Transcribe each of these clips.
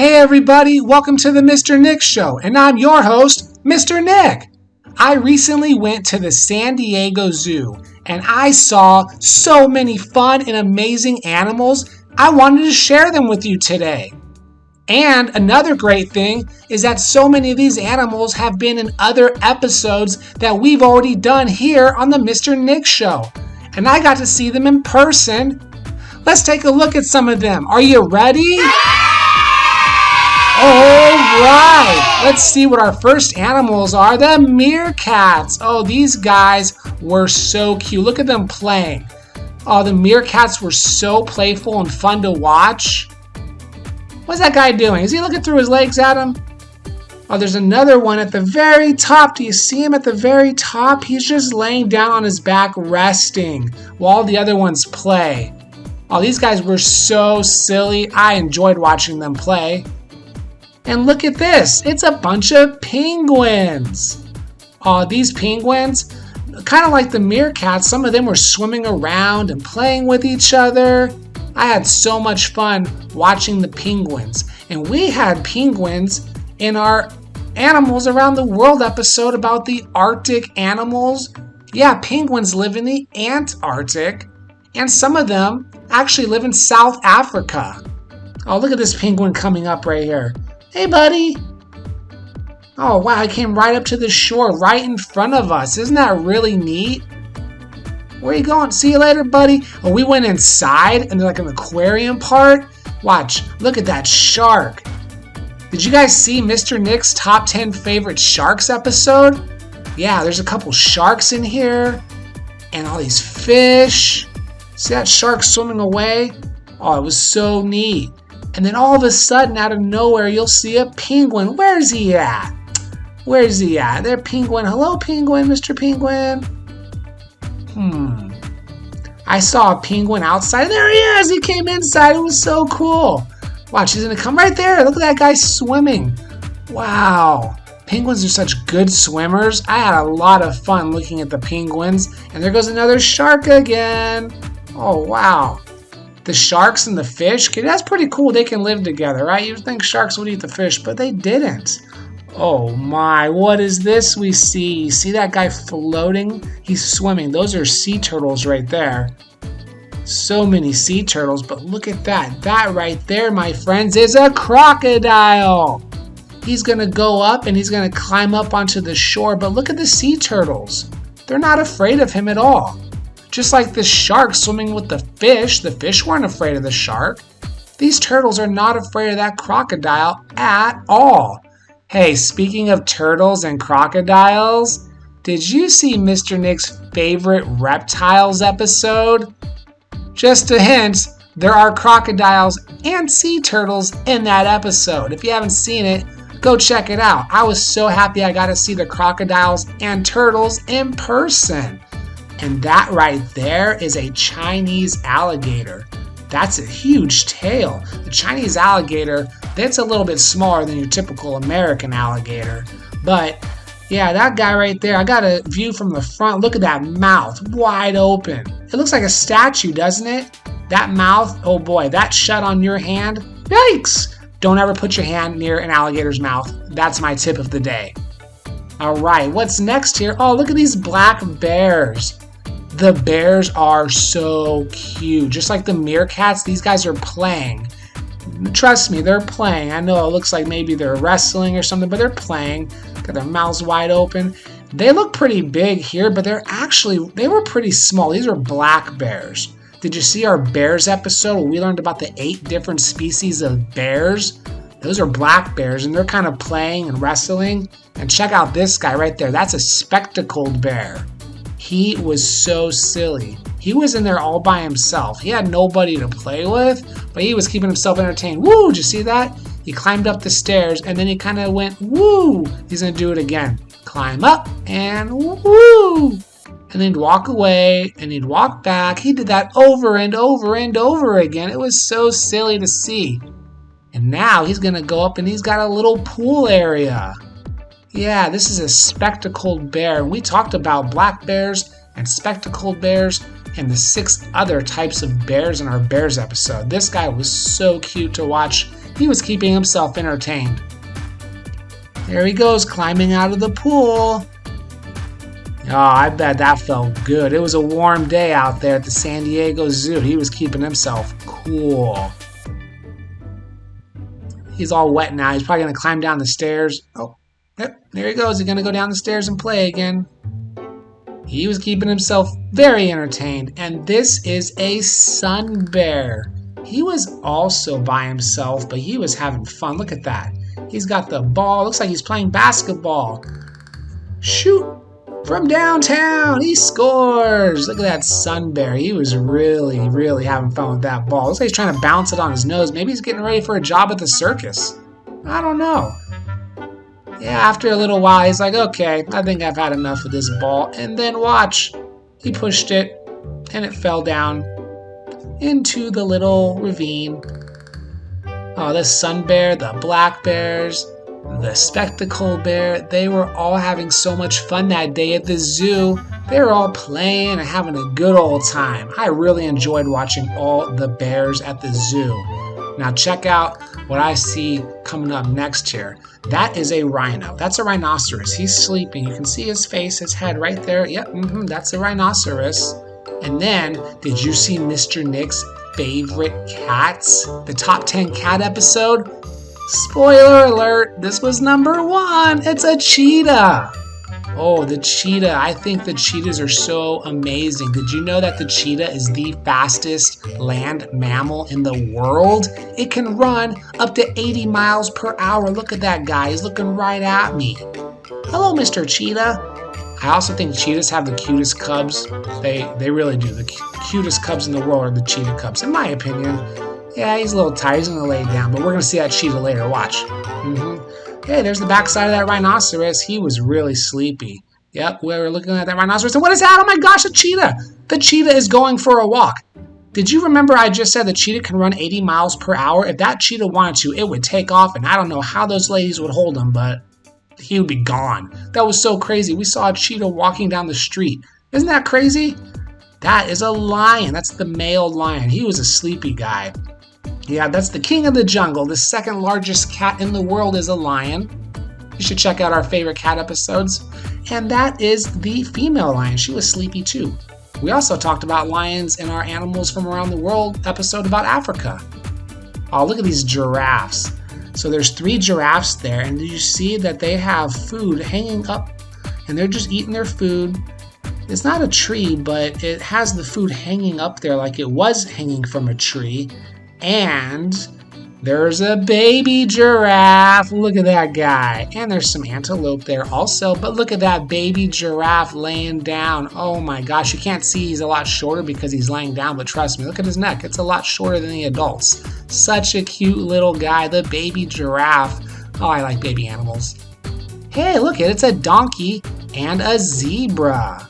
Hey everybody, welcome to the Mr. Nyck Show, and I'm your host, Mr. Nyck. I recently went to the San Diego Zoo, and I saw so many fun and amazing animals, I wanted to share them with you today. And another great thing is that so many of these animals have been in other episodes that we've already done here on the Mr. Nyck Show, and I got to see them in person. Let's take a look at some of them. Are you ready? Alright, let's see what our first animals are. The Meerkats. Oh, these guys were so cute. Look at them playing. Oh, the Meerkats were so playful and fun to watch. What's that guy doing? Is he looking through his legs at him? Oh, there's another one at the very top. Do you see him at the very top? He's just laying down on his back resting while the other ones play. Oh, these guys were so silly. I enjoyed watching them play. And look at this, it's a bunch of penguins. Oh, these penguins, kind of like the meerkats, some of them were swimming around and playing with each other. I had so much fun watching the penguins. And we had penguins in our Animals Around the World episode about the Arctic animals. Yeah, penguins live in the Antarctic, and some of them actually live in South Africa. Oh, look at this penguin coming up right here. Hey, buddy. Oh, wow, he came right up to the shore, right in front of us. Isn't that really neat? Where are you going? See you later, buddy. Oh, we went inside, and there's like an aquarium part. Watch, look at that shark. Did you guys see Mr. Nyck's Top 10 Favorite Sharks episode? Yeah, there's a couple sharks in here, and all these fish. See that shark swimming away? Oh, it was so neat. And then all of a sudden, out of nowhere, you'll see a penguin. Where's he at? Where's he at? There, penguin. Hello, penguin, Mr. Penguin. I saw a penguin outside. There he is. He came inside. It was so cool. Watch, he's going to come right there. Look at that guy swimming. Wow. Penguins are such good swimmers. I had a lot of fun looking at the penguins. And there goes another shark again. Oh, wow. The sharks and the fish, that's pretty cool. They can live together, right? You'd think sharks would eat the fish, but they didn't. Oh my, what is this we see? You see that guy floating? He's swimming. Those are sea turtles right there. So many sea turtles, but look at that. That right there, my friends, is a crocodile. He's going to go up and he's going to climb up onto the shore, but look at the sea turtles. They're not afraid of him at all. Just like the shark swimming with the fish weren't afraid of the shark. These turtles are not afraid of that crocodile at all. Hey, speaking of turtles and crocodiles, did you see Mr. Nyck's favorite reptiles episode? Just a hint, there are crocodiles and sea turtles in that episode. If you haven't seen it, go check it out. I was so happy I got to see the crocodiles and turtles in person. And that right there is a Chinese alligator. That's a huge tail. The Chinese alligator, that's a little bit smaller than your typical American alligator. But yeah, that guy right there, I got a view from the front. Look at that mouth, wide open. It looks like a statue, doesn't it? That mouth, oh boy, that shut on your hand. Yikes! Don't ever put your hand near an alligator's mouth. That's my tip of the day. All right, what's next here? Oh, look at these black bears. The bears are so cute. Just like the meerkats, these guys are playing. Trust me, they're playing. I know it looks like maybe they're wrestling or something, but they're playing. Got their mouths wide open. They look pretty big here, but they were pretty small. These are black bears. Did you see our bears episode where we learned about the 8 different species of bears? Those are black bears, and they're kind of playing and wrestling. And check out this guy right there. That's a spectacled bear. He was so silly. He was in there all by himself. He had nobody to play with, but he was keeping himself entertained. Woo! Did you see that? He climbed up the stairs, and then he kind of went, woo! He's going to do it again. Climb up, and woo! And then he'd walk away, and he'd walk back. He did that over and over and over again. It was so silly to see. And now he's going to go up, and he's got a little pool area. Yeah, this is a spectacled bear. We talked about black bears and spectacled bears and the 6 other types of bears in our bears episode. This guy was so cute to watch He was keeping himself entertained. There he goes, climbing out of the pool. Oh, I bet that felt good. It was a warm day out there at the San Diego Zoo. He was keeping himself cool. He's all wet now. He's probably going to climb down the stairs. Oh, yep, there he goes. He's going to go down the stairs and play again. He was keeping himself very entertained. And this is a sun bear. He was also by himself, but he was having fun. Look at that. He's got the ball. Looks like he's playing basketball. Shoot from downtown. He scores. Look at that sun bear. He was really, really having fun with that ball. Looks like he's trying to bounce it on his nose. Maybe he's getting ready for a job at the circus. I don't know. Yeah, after a little while, he's like, okay, I think I've had enough of this ball. And then watch. He pushed it, and it fell down into the little ravine. Oh, the sun bear, the black bears, the spectacle bear, they were all having so much fun that day at the zoo. They were all playing and having a good old time. I really enjoyed watching all the bears at the zoo. Now check out what I see coming up next here. That is a rhino. That's a rhinoceros. He's sleeping. You can see his face, his head right there. Yep, that's a rhinoceros. And then, did you see Mr. Nyck's favorite cats? The top 10 cat episode? Spoiler alert, this was number 1. It's a cheetah. Oh, the cheetah. I think the cheetahs are so amazing. Did you know that the cheetah is the fastest land mammal in the world? It can run up to 80 miles per hour. Look at that guy. He's looking right at me. Hello, Mr. Cheetah. I also think cheetahs have the cutest cubs. They really do. The cutest cubs in the world are the cheetah cubs, in my opinion. Yeah, he's a little tired. He's going to lay down, but we're going to see that cheetah later. Watch. Hey, there's the backside of that rhinoceros. He was really sleepy. Yep, we were looking at that rhinoceros. And what is that? Oh my gosh, a cheetah. The cheetah is going for a walk. Did you remember I just said the cheetah can run 80 miles per hour? If that cheetah wanted to, it would take off, and I don't know how those ladies would hold him, but he would be gone. That was so crazy. We saw a cheetah walking down the street. Isn't that crazy? That is a lion. That's the male lion. He was a sleepy guy. Yeah, that's the king of the jungle. The second largest cat in the world is a lion. You should check out our favorite cat episodes. And that is the female lion. She was sleepy too. We also talked about lions in our Animals from Around the World episode about Africa. Oh, look at these giraffes. So there's 3 giraffes there, and you see that they have food hanging up, and they're just eating their food. It's not a tree, but it has the food hanging up there like it was hanging from a tree. And there's a baby giraffe. Look at that guy. And there's some antelope there also. But look at that baby giraffe laying down. Oh my gosh. You can't see he's a lot shorter because he's laying down. But trust me, look at his neck. It's a lot shorter than the adults. Such a cute little guy. The baby giraffe. Oh, I like baby animals. Hey, look, it's a donkey and a zebra.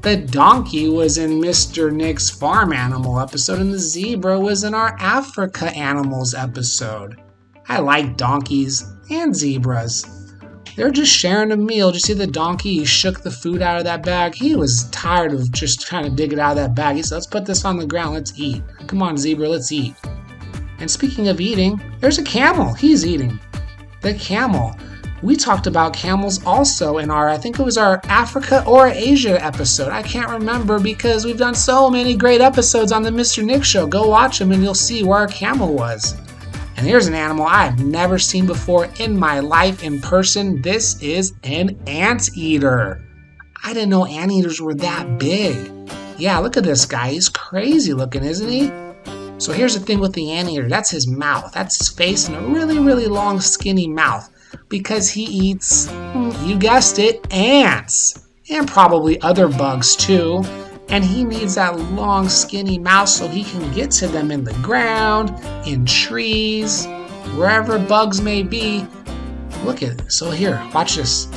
The donkey was in Mr. Nyck's farm animal episode, and the zebra was in our Africa animals episode. I like donkeys and zebras. They're just sharing a meal. Did you see the donkey? He shook the food out of that bag. He was tired of just trying to dig it out of that bag. He said, let's put this on the ground. Let's eat. Come on, zebra, let's eat. And speaking of eating, there's a camel. He's eating. The camel. We talked about camels also in our, I think it was our Africa or Asia episode. I can't remember because we've done so many great episodes on the Mr. Nyck Show. Go watch them and you'll see where our camel was. And here's an animal I've never seen before in my life in person. This is an anteater. I didn't know anteaters were that big. Yeah, look at this guy. He's crazy looking, isn't he? So here's the thing with the anteater. That's his mouth. That's his face and a really, really long, skinny mouth. Because he eats, you guessed it, ants. And probably other bugs too. And he needs that long, skinny mouth so he can get to them in the ground, in trees, wherever bugs may be. Look at it. So here, watch this.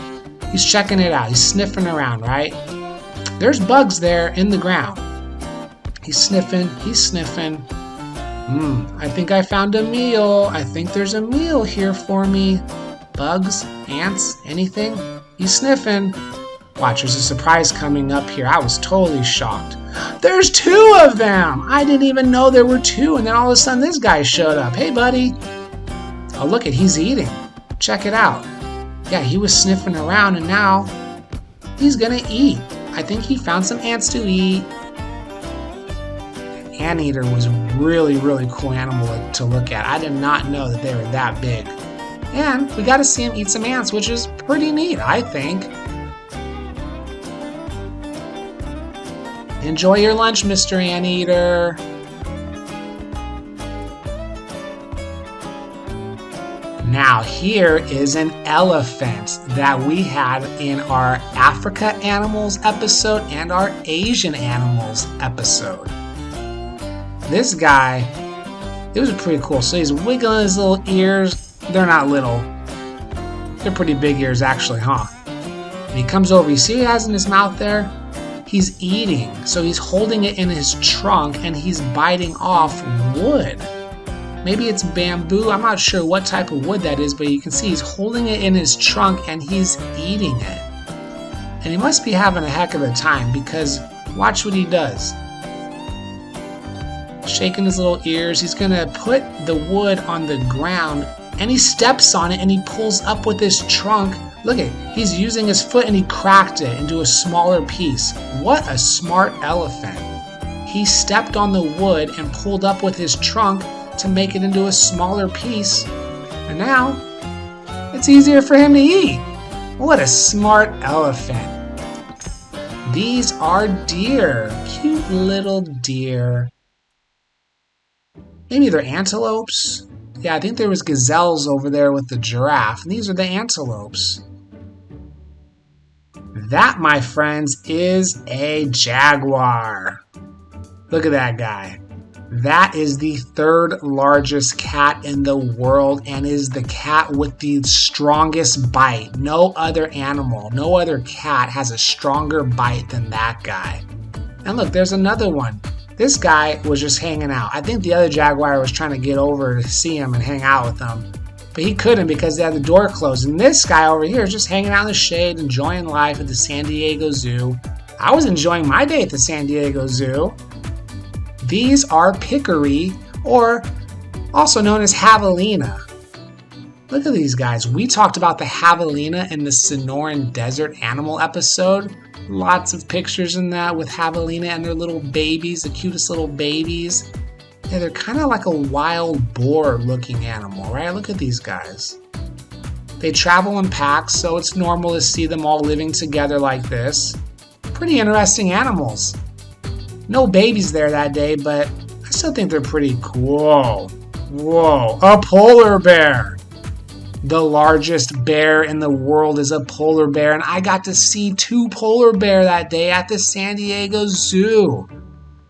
He's checking it out. He's sniffing around, right? There's bugs there in the ground. He's sniffing. I think I found a meal. I think there's a meal here for me. Bugs, ants, anything? He's sniffing. Watch, there's a surprise coming up here. I was totally shocked. There's 2 of them! I didn't even know there were 2, and then all of a sudden this guy showed up. Hey, buddy. Oh, look it, he's eating. Check it out. Yeah, he was sniffing around and now he's gonna eat. I think he found some ants to eat. Anteater was really, really cool animal to look at. I did not know that they were that big. And we got to see him eat some ants, which is pretty neat, I think. Enjoy your lunch, Mr. Anteater. Now here is an elephant that we had in our Africa Animals episode and our Asian Animals episode. This guy, it was pretty cool. So he's wiggling his little ears. They're not little. They're pretty big ears actually, huh? And he comes over. You see what he has in his mouth there? He's eating. So he's holding it in his trunk and he's biting off wood. Maybe it's bamboo. I'm not sure what type of wood that is, but you can see he's holding it in his trunk and he's eating it. And he must be having a heck of a time because watch what he does. Shaking his little ears. He's going to put the wood on the ground and he steps on it and he pulls up with his trunk. Look at it. He's using his foot and he cracked it into a smaller piece. What a smart elephant. He stepped on the wood and pulled up with his trunk to make it into a smaller piece. And now it's easier for him to eat. What a smart elephant. These are deer. Cute little deer. Maybe they're antelopes. Yeah, I think there was gazelles over there with the giraffe. And these are the antelopes. That, my friends, is a jaguar. Look at that guy. That is the third largest cat in the world and is the cat with the strongest bite. No other animal, no other cat has a stronger bite than that guy. And look, there's another one. This guy was just hanging out. I think the other jaguar was trying to get over to see him and hang out with him. But he couldn't because they had the door closed. And this guy over here is just hanging out in the shade, enjoying life at the San Diego Zoo. I was enjoying my day at the San Diego Zoo. These are peccary, or also known as javelina. Look at these guys. We talked about the javelina in the Sonoran Desert Animal episode. Lots of pictures in that with javelina and their little babies, the cutest little babies. Yeah, they're kind of like a wild boar looking animal, right? Look at these guys. They travel in packs, so it's normal to see them all living together like this. Pretty interesting animals. No babies there that day, but I still think they're pretty cool. Whoa, a polar bear. The largest bear in the world is a polar bear, and I got to see 2 polar bears that day at the San Diego Zoo.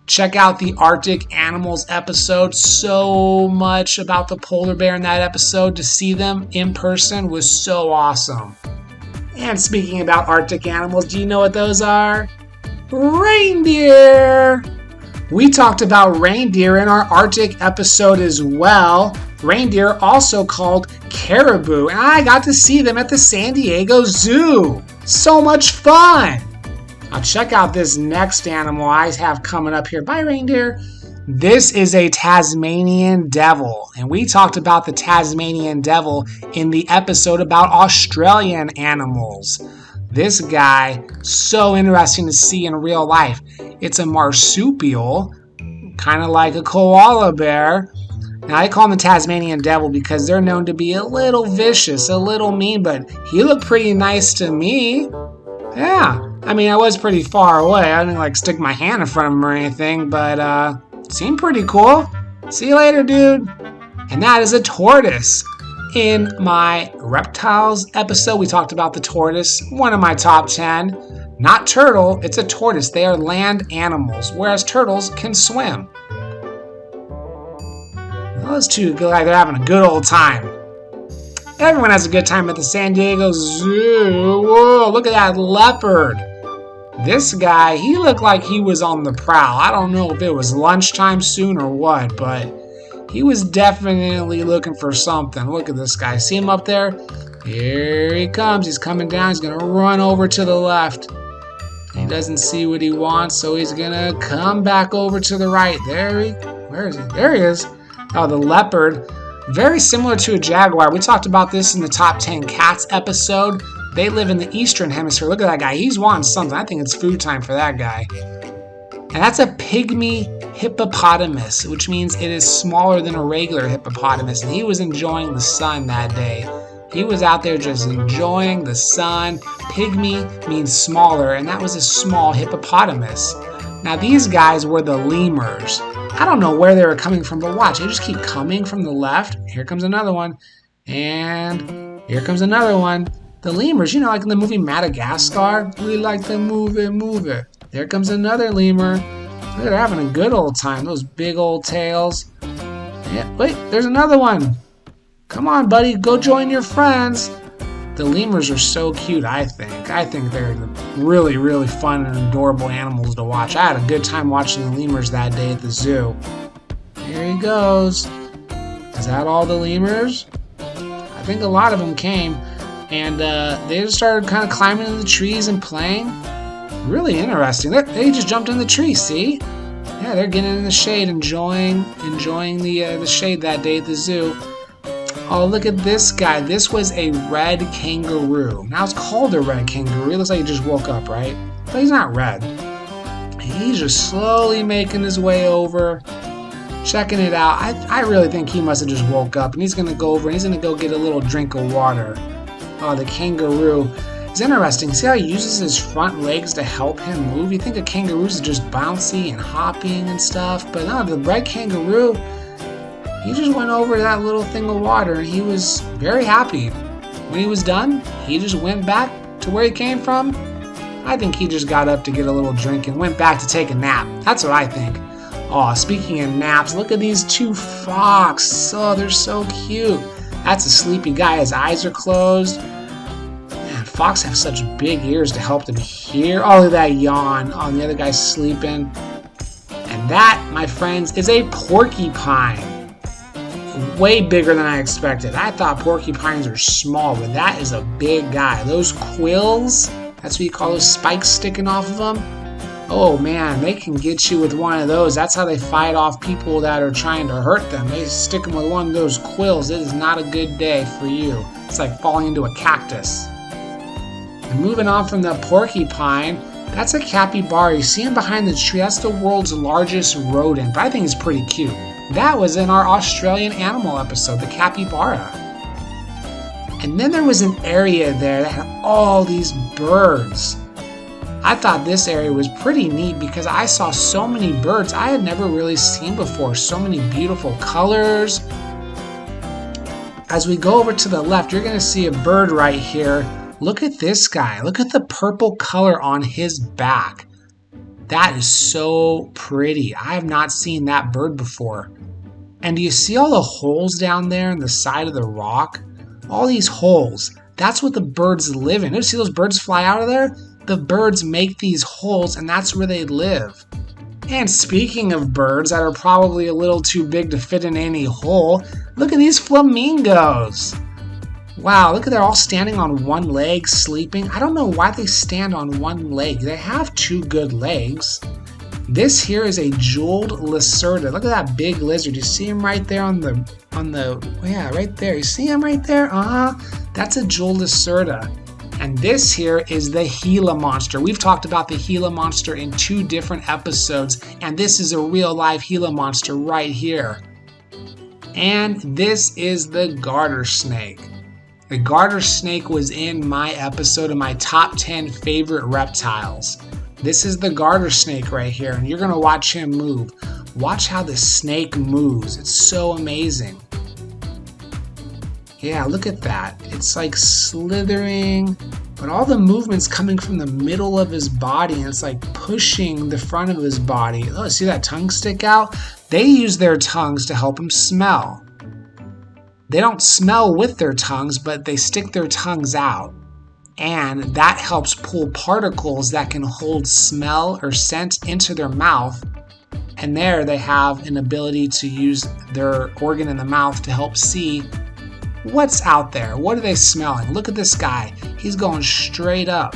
Check out the Arctic Animals episode. So much about the polar bear in that episode. To see them in person was so awesome. And speaking about Arctic animals, do you know what those are? Reindeer! We talked about reindeer in our Arctic episode as well. Reindeer, also called caribou, and I got to see them at the San Diego Zoo. So much fun! Now check out this next animal I have coming up here. Bye, reindeer. This is a Tasmanian Devil, and we talked about the Tasmanian Devil in the episode about Australian animals. This guy, so interesting to see in real life. It's a marsupial, kind of like a koala bear. Now, I call him the Tasmanian Devil because they're known to be a little vicious, a little mean, but he looked pretty nice to me. Yeah, I mean, I was pretty far away. I didn't stick my hand in front of him or anything, but seemed pretty cool. See you later, dude. And that is a tortoise. In my reptiles episode, we talked about the tortoise, one of my top 10. Not turtle, it's a tortoise. They are land animals, whereas turtles can swim. Those two look like they're having a good old time. Everyone has a good time at the San Diego Zoo. Whoa, look at that leopard. This guy, he looked like he was on the prowl. I don't know if it was lunchtime soon or what, but he was definitely looking for something. Look at this guy. See him up there? Here he comes. He's coming down. He's going to run over to the left. He doesn't see what he wants, so he's going to come back over to the right. Where is he? There he is. Oh, the leopard. Very similar to a jaguar. We talked about this in the top 10 cats episode. They live in the eastern hemisphere. Look at that guy. He's wanting something. I think it's food time for that guy. And that's a pygmy hippopotamus, which means it is smaller than a regular hippopotamus. And he was enjoying the sun that day. He was out there just enjoying the sun. Pygmy means smaller, and that was a small hippopotamus. Now these guys were the lemurs. I don't know where they were coming from, but watch, they just keep coming from the left. Here comes another one. And here comes another one. The lemurs, you know, like in the movie Madagascar, we like to move it. There comes another lemur. Look, they're having a good old time. Those big old tails. Yeah, wait, there's another one. Come on, buddy, go join your friends. The lemurs are so cute, I think. I think they're really, really fun and adorable animals to watch. I had a good time watching the lemurs that day at the zoo. Here he goes. Is that all the lemurs? I think a lot of them came. And they just started kind of climbing in the trees and playing. Really interesting. They just jumped in the tree, see? Yeah, they're getting in the shade, enjoying the shade that day at the zoo. Oh, look at this guy. This was a red kangaroo. Now it's called a red kangaroo. It looks like he just woke up, right? But he's not red. He's just slowly making his way over, checking it out. I really think he must have just woke up, and he's going to go over and he's going to go get a little drink of water. Oh, the kangaroo. It's interesting. See how he uses his front legs to help him move? You think a kangaroo's just bouncy and hopping and stuff, but no, the red kangaroo, he just went over to that little thing of water and he was very happy. When he was done, he just went back to where he came from. I think he just got up to get a little drink and went back to take a nap. That's what I think. Oh, speaking of naps, look at these two fox. Oh, they're so cute. That's a sleepy guy. His eyes are closed. Man, fox have such big ears to help them hear. Oh, look at that yawn. Oh, and the other guy's sleeping. And that, my friends, is a porcupine. Way bigger than I expected. I thought porcupines are small, but that is a big guy. Those quills, that's what you call those spikes sticking off of them. Oh man, they can get you with one of those. That's how they fight off people that are trying to hurt them. They stick them with one of those quills. It is not a good day for you. It's like falling into a cactus. And moving on from the porcupine, that's a capybara. You see him behind the tree. That's the world's largest rodent, but I think it's pretty cute. That was in our Australian animal episode, the capybara. And then there was an area there that had all these birds. I thought this area was pretty neat because I saw so many birds I had never really seen before. So many beautiful colors. As we go over to the left, you're going to see a bird right here. Look at this guy. Look at the purple color on his back. That is so pretty. I have not seen that bird before. And do you see all the holes down there in the side of the rock? All these holes. That's what the birds live in. You see those birds fly out of there? The birds make these holes, and that's where they live. And speaking of birds that are probably a little too big to fit in any hole, look at these flamingos. Wow, look at they're all standing on one leg, sleeping. I don't know why they stand on one leg. They have two good legs. This here is a jeweled Lacerta. Look at that big lizard. You see him right there on the yeah, right there. You see him right there? That's a jeweled Lacerta. And this here is the Gila Monster. We've talked about the Gila Monster in 2 different episodes, and this is a real live Gila Monster right here. And this is the Garter Snake. The Garter Snake was in my episode of my top 10 favorite reptiles. This is the Garter Snake right here, and you're going to watch him move. Watch how the snake moves. It's so amazing. Yeah, look at that. It's like slithering, but all the movement's coming from the middle of his body, and it's like pushing the front of his body. Oh, see that tongue stick out? They use their tongues to help him smell. They don't smell with their tongues, but they stick their tongues out. And that helps pull particles that can hold smell or scent into their mouth. And there they have an ability to use their organ in the mouth to help see what's out there. What are they smelling? Look at this guy. He's going straight up.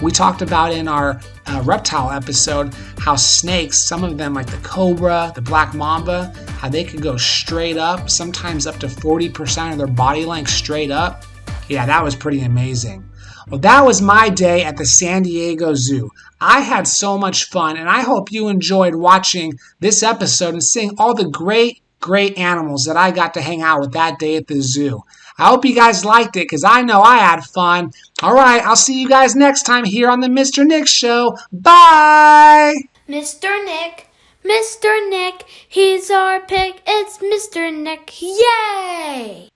We talked about in our reptile episode how snakes, some of them like the cobra, the black mamba, how they can go straight up, sometimes up to 40% of their body length straight up. Yeah, that was pretty amazing. Well, that was my day at the San Diego Zoo. I had so much fun, and I hope you enjoyed watching this episode and seeing all the great animals that I got to hang out with that day at the zoo. I hope you guys liked it because I know I had fun. All right, I'll see you guys next time here on the Mr. Nyck Show. Bye! Mr. Nyck, he's our pig. It's Mr. Nyck. Yay!